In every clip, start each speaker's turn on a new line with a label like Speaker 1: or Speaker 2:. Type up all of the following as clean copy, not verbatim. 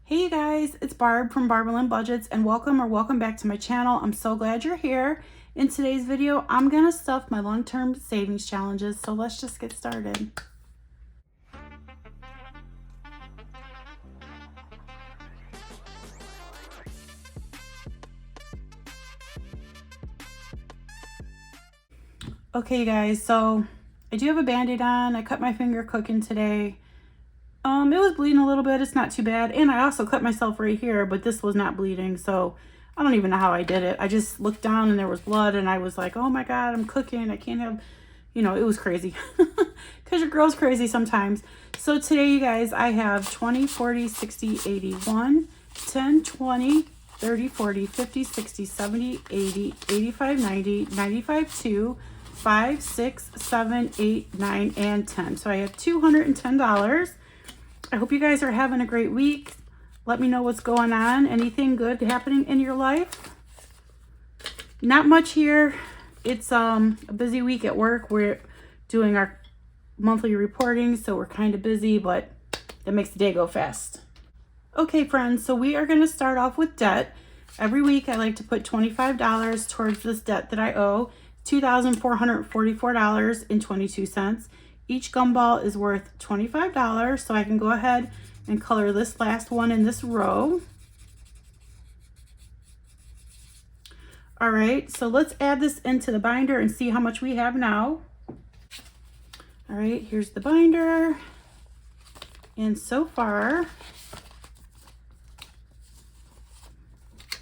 Speaker 1: Hey you guys, it's Barb from Barb and I Budgets, and welcome back to my channel. I'm so glad you're here. In today's video, I'm gonna stuff my long-term savings challenges, so let's just get started. Okay you guys, so I do have a band-aid on. I cut my finger cooking today. It was bleeding a little bit. It's not too bad. And I also cut myself right here, but this was not bleeding. So I don't even know how I did it. I just looked down and there was blood and I was like, oh my God, I'm cooking. I can't have, it was crazy because your girl's crazy sometimes. So today, you guys, I have 20, 40, 60, 81, 10, 20, 30, 40, 50, 60, 70, 80, 85, 90, 95, 2, 5, 6, 7, 8, 9, and 10. So I have $210. I hope you guys are having a great week. Let me know what's going on. Anything good happening in your life? Not much here. It's a busy week at work. We're doing our monthly reporting, so we're kind of busy, but that makes the day go fast. Okay, friends, so we are going to start off with debt. Every week I like to put $25 towards this debt that I owe, $2,444.22. Each gumball is worth $25, so I can go ahead and color this last one in this row. All right, so let's add this into the binder and see how much we have now. All right, here's the binder. And so far,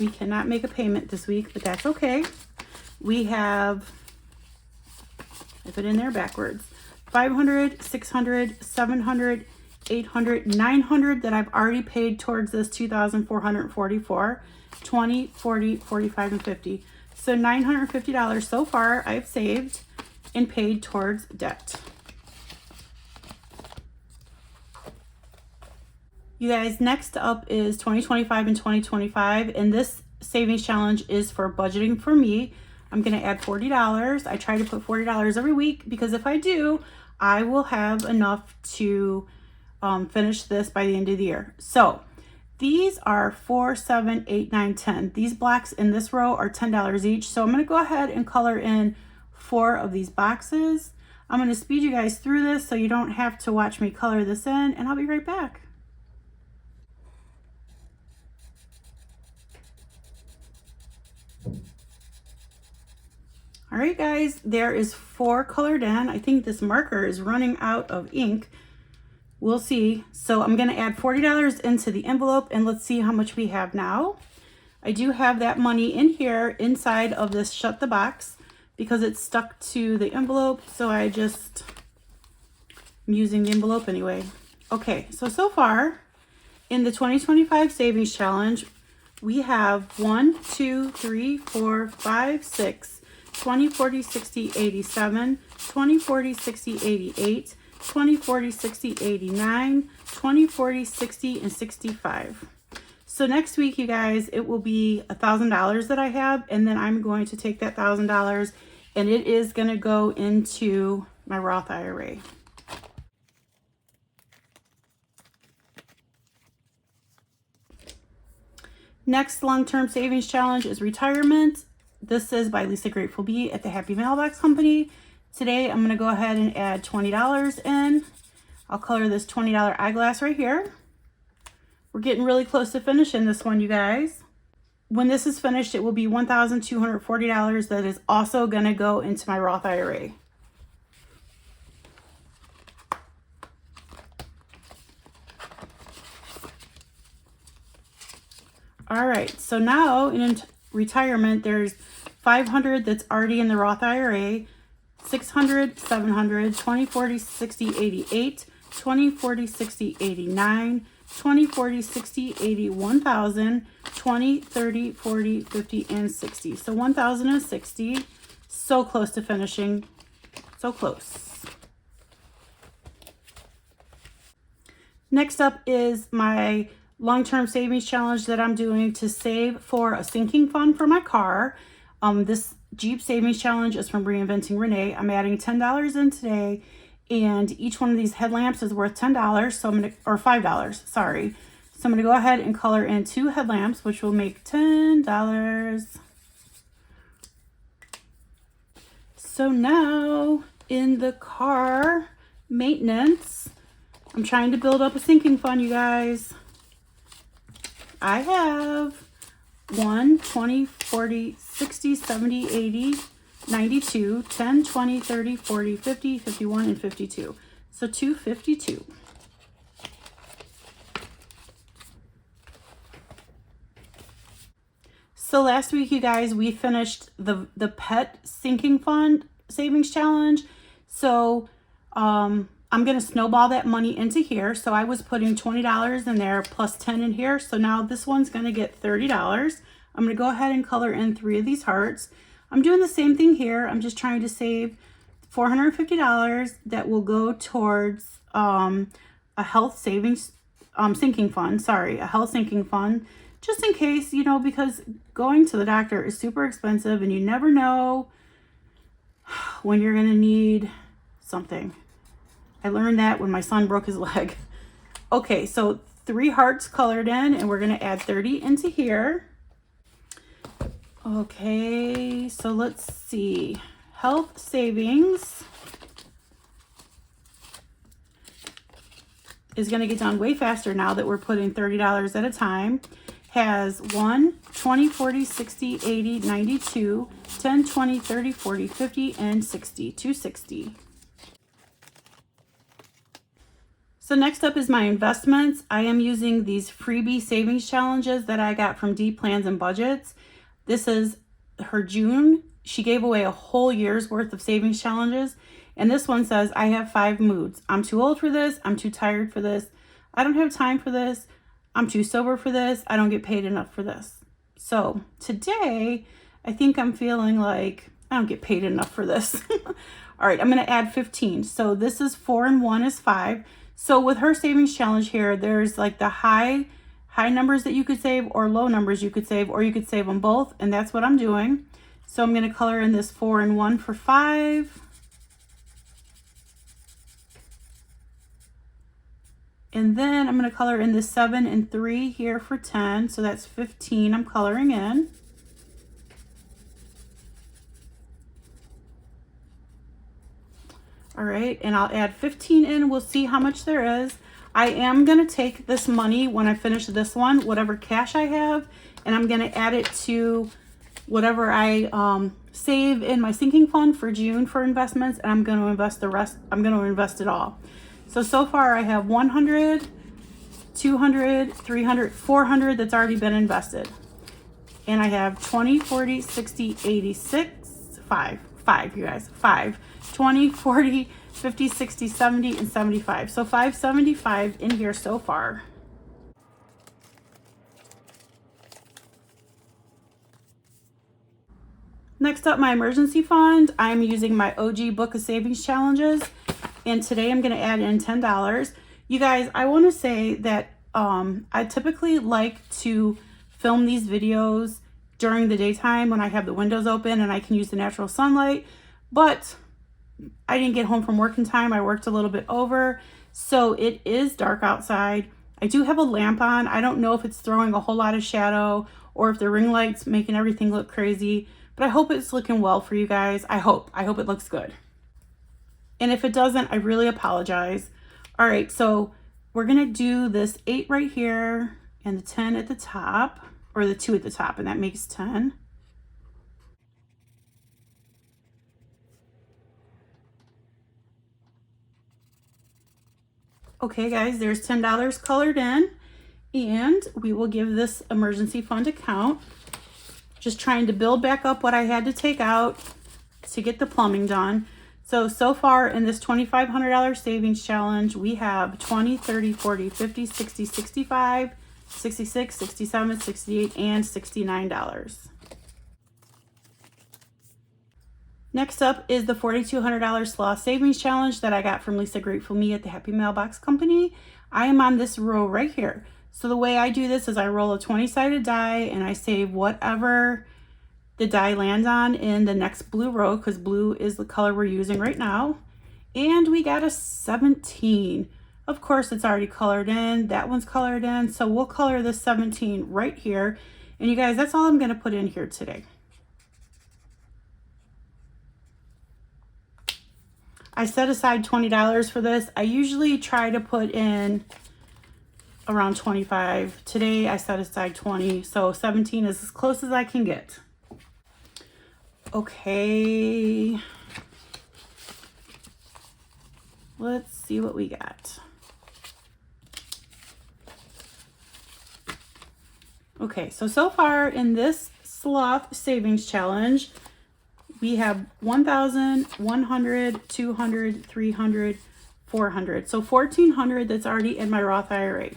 Speaker 1: we cannot make a payment this week, but that's okay. We have, I put in there backwards, 500, 600, 700, 800, 900 that I've already paid towards this 2,444, 20, 40, 45, and 50. So $950 so far I've saved and paid towards debt. You guys, next up is 2025 and 2025, and this savings challenge is for budgeting for me. I'm going to add $40. I try to put $40 every week because if I do, I will have enough to finish this by the end of the year. So these are 4, 7, 8, 9, 10. These blocks in this row are $10 each. So I'm going to go ahead and color in 4 of these boxes. I'm going to speed you guys through this so you don't have to watch me color this in, and I'll be right back. All right, guys, there is 4 colored in. I think this marker is running out of ink. We'll see. So I'm going to add $40 into the envelope, and let's see how much we have now. I do have that money in here inside of this shut the box because it's stuck to the envelope. So I'm using the envelope anyway. Okay, so far in the 2025 savings challenge, we have 1, 2, 3, 4, 5, 6, 20, 40, 60, 87, 20, 40, 60, 88, 20, 40, 60, 89, 20, 40, 60, and 65. So next week, you guys, it will be $1,000 that I have, and then I'm going to take that $1,000 and it is going to go into my Roth IRA. Next long-term savings challenge is retirement. This is by Lisa Grateful Bee at the Happy Mailbox Company. Today, I'm going to go ahead and add $20 in. I'll color this $20 eyeglass right here. We're getting really close to finishing this one, you guys. When this is finished, it will be $1,240 that is also going to go into my Roth IRA. All right, so now in retirement, there's 500 that's already in the Roth IRA, 600, 700, 20, 40, 60, 88, 20, 40, 60, 89, 20, 40, 60, 80, 1,000, 20, 30, 40, 50, and 60. So 1,060, so close to finishing, so close. Next up is my long-term savings challenge that I'm doing to save for a sinking fund for my car. This Jeep savings challenge is from Reinventing Renee. I'm adding $10 in today, and each one of these headlamps is worth $10. So I'm gonna, or $5, sorry. So I'm going to go ahead and color in 2 headlamps, which will make $10. So now in the car maintenance, I'm trying to build up a sinking fund, you guys. I have 1, 20, 40, 60, 70, 80, 92, 10, 20, 30, 40, 50, 51, and 52. So 252. So last week, you guys, we finished the pet sinking fund savings challenge. So I'm going to snowball that money into here. So I was putting $20 in there plus 10 in here. So now this one's going to get $30. I'm going to go ahead and color in 3 of these hearts. I'm doing the same thing here. I'm just trying to save $450 that will go towards a health savings sinking fund. Sorry, a health sinking fund. Just in case, you know, because going to the doctor is super expensive and you never know when you're going to need something. I learned that when my son broke his leg. Okay, so 3 hearts colored in, and we're going to add 30 into here. Okay, so let's see. Health savings is going to get done way faster now that we're putting $30 at a time. Has 1, 20, 40, 60, 80, 92, 10, 20, 30, 40, 50, and 60, 260. So next up is my investments. I am using these freebie savings challenges that I got from Deep Plans and Budgets. This is her June. She gave away a whole year's worth of savings challenges. And this one says, I have 5 moods. I'm too old for this. I'm too tired for this. I don't have time for this. I'm too sober for this. I don't get paid enough for this. So today, I think I'm feeling like I don't get paid enough for this. All right, I'm going to add 15. So this is 4 and 1 is 5. So with her savings challenge here, there's like the high numbers that you could save or low numbers you could save, or you could save them both. And that's what I'm doing. So I'm going to color in this 4 and 1 for 5. And then I'm going to color in the 7 and 3 here for 10. So that's 15 I'm coloring in. All right, and I'll add 15 in. We'll see how much there is. I am going to take this money when I finish this one, whatever cash I have, and I'm going to add it to whatever I save in my sinking fund for June for investments, and I'm going to invest the rest. I'm going to invest it all. So far I have 100, 200, 300, 400 that's already been invested. And I have 20, 40, 60, 86, 5, you guys, 5, 20, 40, 50, 60, 70, and 75. So 575 in here so far. Next up, my emergency fund. I'm using my OG Book of Savings Challenges. And today I'm going to add in $10. You guys, I want to say that I typically like to film these videos during the daytime when I have the windows open and I can use the natural sunlight. But I didn't get home from work in time. I worked a little bit over. So it is dark outside. I do have a lamp on. I don't know if it's throwing a whole lot of shadow or if the ring light's making everything look crazy. But I hope it's looking well for you guys. I hope it looks good. And if it doesn't, I really apologize. All right, so we're gonna do this 8 right here and the 10 at the top, or the 2 at the top, and that makes 10. Okay guys, there's $10 colored in, and we will give this emergency fund a count. Just trying to build back up what I had to take out to get the plumbing done. So far in this $2,500 savings challenge, we have 20, 30, 40, 50, 60, 65, 66, 67, 68, and $69. Next up is the $4,200 Sloth Savings Challenge that I got from Lisa Grateful Me at the Happy Mailbox Company. I am on this row right here. So the way I do this is I roll a 20-sided die and I save whatever the die lands on in the next blue row, because blue is the color we're using right now. And we got a 17. Of course, it's already colored in. That one's colored in. So we'll color this 17 right here. And you guys, that's all I'm going to put in here today. I set aside $20 for this. I usually try to put in around 25. Today I set aside 20. So 17 is as close as I can get. Okay. Let's see what we got. Okay, so far in this sloth savings challenge, we have 1,000, 100, 200, 300, 400. So 1,400 that's already in my Roth IRA.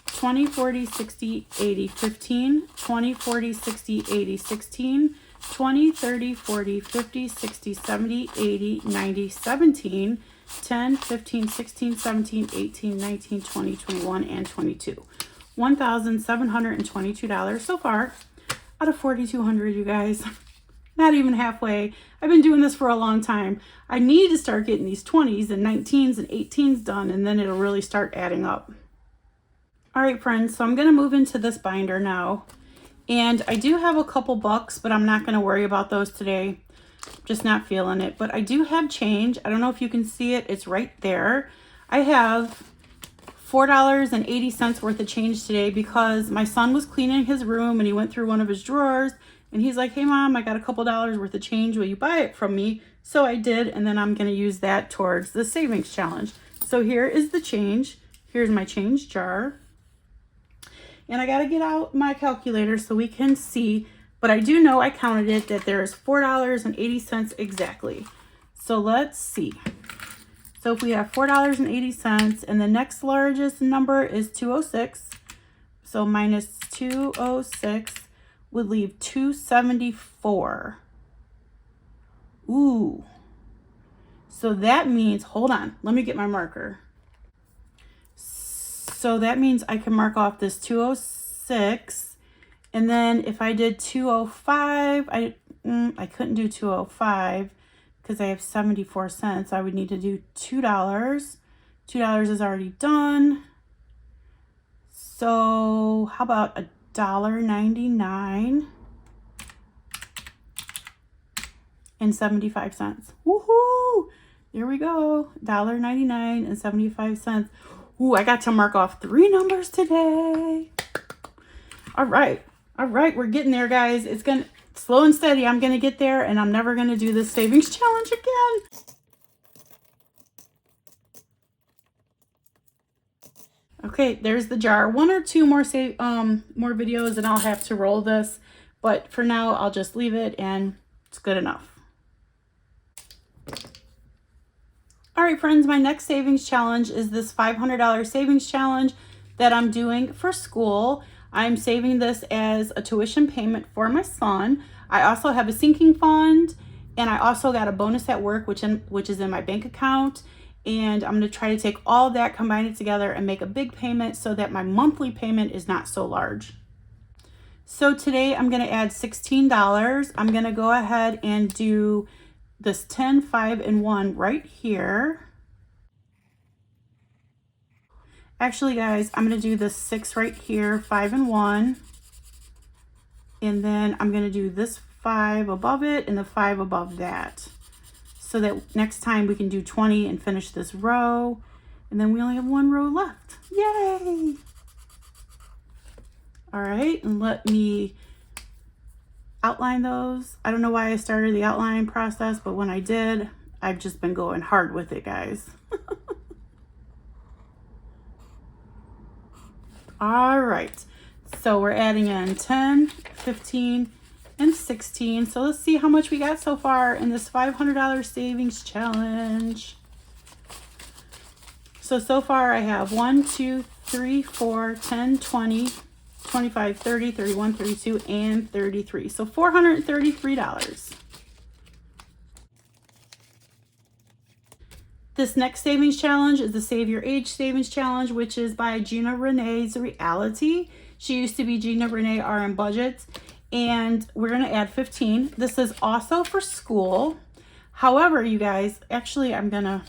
Speaker 1: 20, 40, 60, 80, 15, 20, 40, 60, 80, 16, 20, 30, 40, 50, 60, 70, 80, 90, 17, 10, 15, 16, 17, 18, 19, 20, 21, and 22. $1,722 so far out of 4,200, you guys. Not even halfway. I've been doing this for a long time. I need to start getting these 20s and 19s and 18s done, and then it'll really start adding up. All right, friends, so I'm going to move into this binder now. And I do have a couple bucks, but I'm not going to worry about those today. Just not feeling it. But I do have change. I don't know if you can see it. It's right there. I have $4.80 worth of change today because my son was cleaning his room and he went through one of his drawers and he's like, hey mom, I got a couple dollars worth of change. Will you buy it from me? So I did, and then I'm going to use that towards the savings challenge. So here is the change. Here's my change jar. And I got to get out my calculator so we can see, but I do know I counted it that there is $4.80 exactly. So let's see. So if we have $4.80 and the next largest number is 206, so minus 206 would leave 274. Ooh. So that means, hold on, let me get my marker. So that means I can mark off this 206. And then if I did 205, I couldn't do 205 because I have 74 cents. I would need to do $2. $2 is already done. So how about $1.99 and 75 cents. Woohoo! Here we go. $1.99 and 75 cents. Ooh, I got to mark off 3 numbers today. All right. All right, we're getting there, guys. It's going to slow and steady. I'm going to get there, and I'm never going to do this savings challenge again. Okay, there's the jar. 1 or 2 more more videos, and I'll have to roll this. But for now, I'll just leave it, and it's good enough. All right, friends, my next savings challenge is this $500 savings challenge that I'm doing for school. I'm saving this as a tuition payment for my son. I also have a sinking fund, and I also got a bonus at work, which is in my bank account. And I'm going to try to take all of that, combine it together, and make a big payment so that my monthly payment is not so large. So today I'm going to add $16. I'm going to go ahead and do this 10, 5, and 1 right here. Actually, guys, I'm going to do this 6 right here, 5 and 1. And then I'm going to do this 5 above it and the 5 above that. So that next time we can do 20 and finish this row. And then we only have 1 row left. Yay! All right, and let me outline those. I don't know why I started the outline process, but when I did, I've just been going hard with it, guys. All right, so we're adding in 10, 15, and 16. So let's see how much we got so far in this $500 savings challenge. So far I have 1, 2, 3, 4, 10, 20, 25, 30, 31, 32, and 33. So $433. This next savings challenge is the Save Your Age Savings Challenge, which is by Gina Renee's Reality. She used to be Gina Renee RN Budgets, and we're going to add 15. This is also for school. However, you guys, actually, I'm going to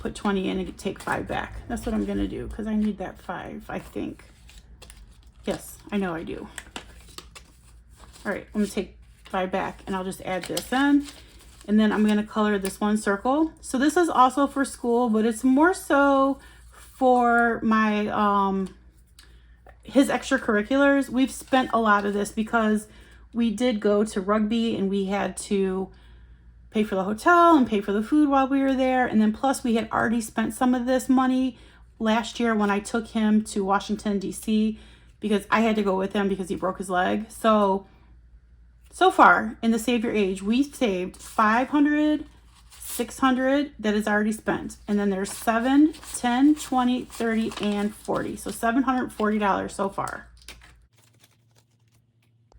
Speaker 1: put 20 in and take 5 back. That's what I'm gonna do because I need that 5, I think. Yes, I know I do. All right, I'm gonna take 5 back and I'll just add this in. And then I'm gonna color this one circle. So this is also for school, but it's more so for my, his extracurriculars. We've spent a lot of this because we did go to rugby and we had to pay for the hotel and pay for the food while we were there. And then plus we had already spent some of this money last year when I took him to Washington, D.C. because I had to go with him because he broke his leg. So far in the Save Your Age, we've saved $500, $600 that is already spent. And then there's $7, $10, $20, $30, and $40. So $740 so far.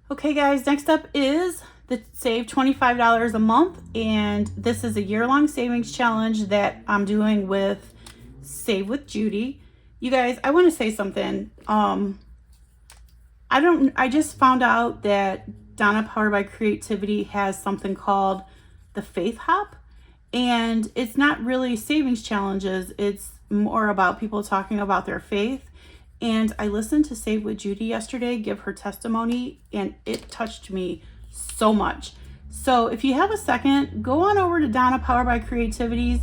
Speaker 1: Okay guys, next up is the Save $25 a month. And this is a year-long savings challenge that I'm doing with Save with Judy. You guys, I want to say something. I just found out that Donna Powered by Creativity has something called the Faith Hop, and it's not really savings challenges. It's more about people talking about their faith. And I listened to Save with Judy yesterday give her testimony, and it touched me so much. So if you have a second, go on over to Donna Powered by Creativities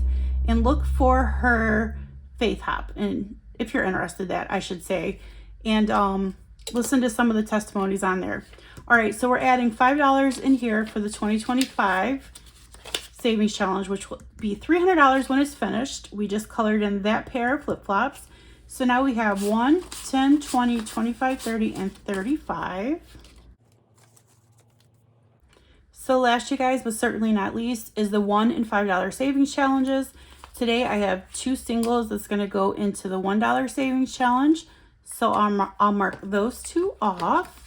Speaker 1: and look for her Faith Hop, and if you're interested, that I should say, and listen to some of the testimonies on there. All right, so we're adding $5 in here for the 2025 savings challenge, which will be $300 when it's finished. We just colored in that pair of flip-flops. So now we have 1, 10, 20, 25, 30, and 35. So last, you guys, but certainly not least, is the $1 and $5 savings challenges. Today I have 2 singles that's going to go into the $1 savings challenge. So I'll mark those 2 off.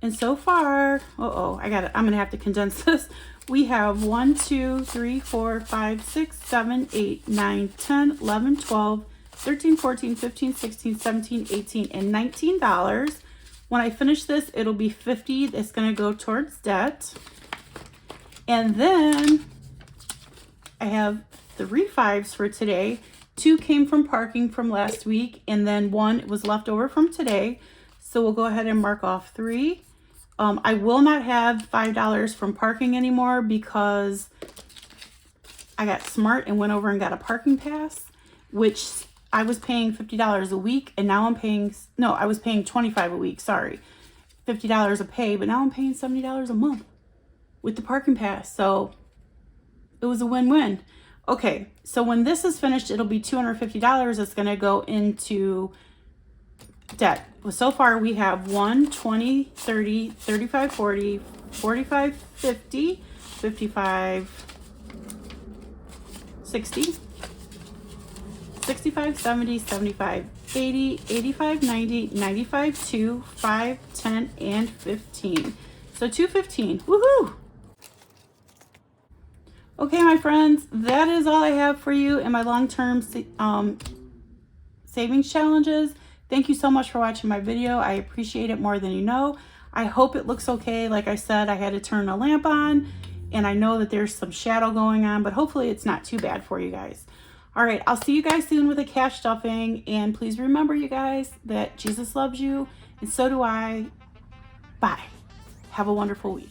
Speaker 1: And so far, I'm going to have to condense this. We have 1, 2, 3, 4, 5, 6, 7, 8, 9, 10, 11, 12, 13, 14, 15, 16, 17, 18, and $19. When I finish this, it'll be $50 that's going to go towards debt. And then I have 3 5s for today. 2 came from parking from last week, and then 1 was left over from today. So we'll go ahead and mark off 3. I will not have $5 from parking anymore because I got smart and went over and got a parking pass, which I was paying $50 a week, and now I'm paying, no, I was paying $25 a week, sorry. $50 a pay, but now I'm paying $70 a month with the parking pass. So it was a win-win. Okay, so when this is finished, it'll be $250 that's going to go into debt. Well, so far we have 1, 20, 30, 35, 40, 45, 50, 55, 60, 65, 70, 75, 80, 85, 90, 95, 2, 5, 10, and 15. So 215. Woohoo! Okay, my friends, that is all I have for you in my long-term savings challenges. Thank you so much for watching my video. I appreciate it more than you know. I hope it looks okay. Like I said, I had to turn a lamp on, and I know that there's some shadow going on, but hopefully it's not too bad for you guys. All right, I'll see you guys soon with a cash stuffing, and please remember, you guys, that Jesus loves you, and so do I. Bye. Have a wonderful week.